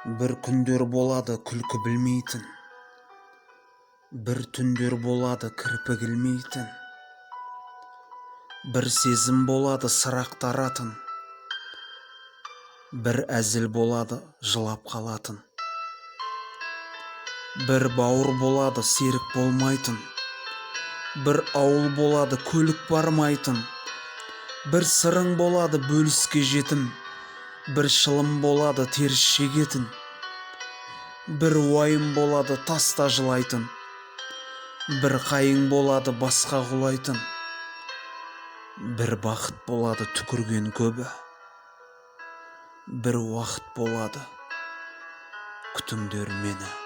Бір күндер болады күлкі білмейтін, бір түндер болады кірпік ілмейтін, бір сезім болады сыр ақтаратын, бір әзіл болады жылап қалатын, бір бауыр болады серік болмайтын, бір ауыл болады көлік бармайтын, бір сырың болады бөліске жетім, бір шылым болады теріс шегетін, бір уайым болады таста жылайтын, бір қайың болады басқа құлайтын, бір бақыт болады түкірген көбі, бір уақыт болады күтіңдер мені.